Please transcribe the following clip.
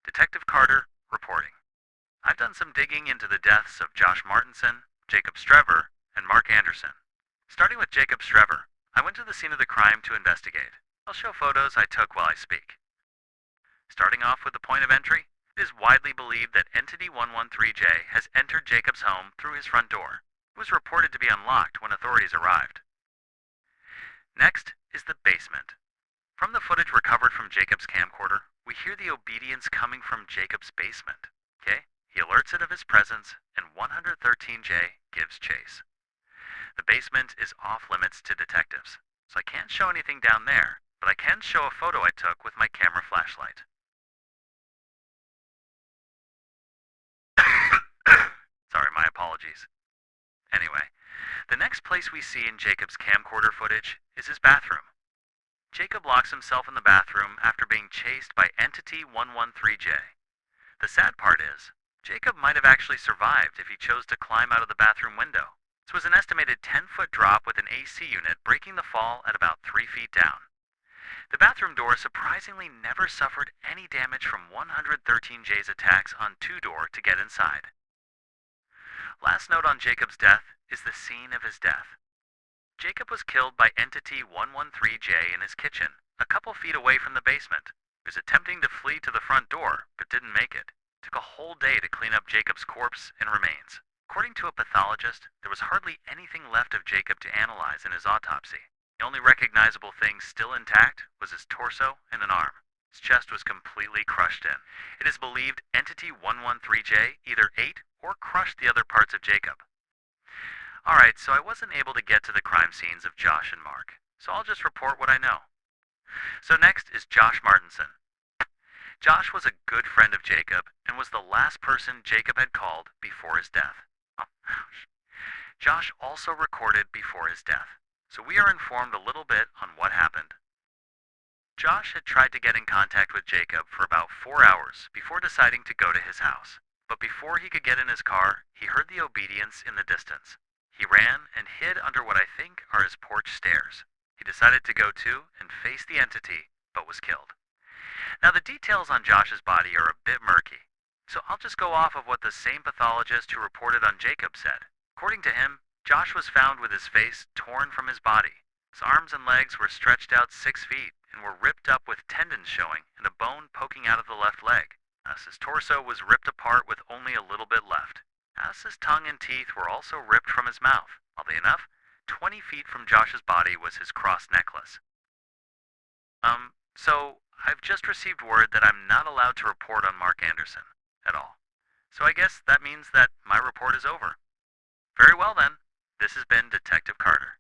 Detective Carter, reporting. I've done some digging into the deaths of Josh Martinson, Jacob Strever, and Mark Anderson. Starting with Jacob Strever, I went to the scene of the crime to investigate. I'll show photos I took while I speak. Starting off with the point of entry, it is widely believed that Entity 113J has entered Jacob's home through his front door. It was reported to be unlocked when authorities arrived. Next is the basement. From the footage recovered from Jacob's camcorder, we hear the obedience coming from Jacob's basement. Okay? He alerts it of his presence, and 113J gives chase. The basement is off limits to detectives, so I can't show anything down there, but I can show a photo I took with my camera flashlight. Sorry, my apologies. Anyway, the next place we see in Jacob's camcorder footage is his bathroom. Jacob locks himself in the bathroom after being chased by Entity 113J. The sad part is, Jacob might have actually survived if he chose to climb out of the bathroom window. This was an estimated 10-foot drop with an AC unit breaking the fall at about 3 feet down. The bathroom door surprisingly never suffered any damage from 113J's attacks on two-door to get inside. Last note on Jacob's death is the scene of his death. Jacob was killed by Entity 113J in his kitchen, a couple feet away from the basement. He was attempting to flee to the front door, but didn't make it. It took a whole day to clean up Jacob's corpse and remains. According to a pathologist, there was hardly anything left of Jacob to analyze in his autopsy. The only recognizable thing still intact was his torso and an arm. His chest was completely crushed in. It is believed Entity 113J either ate or crushed the other parts of Jacob. Alright, so I wasn't able to get to the crime scenes of Josh and Mark, so I'll just report what I know. So next is Josh Martinson. Josh was a good friend of Jacob and was the last person Jacob had called before his death. Oh, Josh also recorded before his death, so we are informed a little bit on what happened. Josh had tried to get in contact with Jacob for about 4 hours before deciding to go to his house, but before he could get in his car, he heard the obedience in the distance. He ran and hid under what I think are his porch stairs. He decided to go to and face the entity, but was killed. Now the details on Josh's body are a bit murky, so I'll just go off of what the same pathologist who reported on Jacob said. According to him, Josh was found with his face torn from his body. His arms and legs were stretched out 6 feet and were ripped up with tendons showing and a bone poking out of the left leg. Thus his torso was ripped apart with only a little bit left. As his tongue and teeth were also ripped from his mouth. Oddly enough, 20 feet from Josh's body was his cross necklace. So I've just received word that I'm not allowed to report on Mark Anderson at all. So I guess that means that my report is over. Very well then, this has been Detective Carter.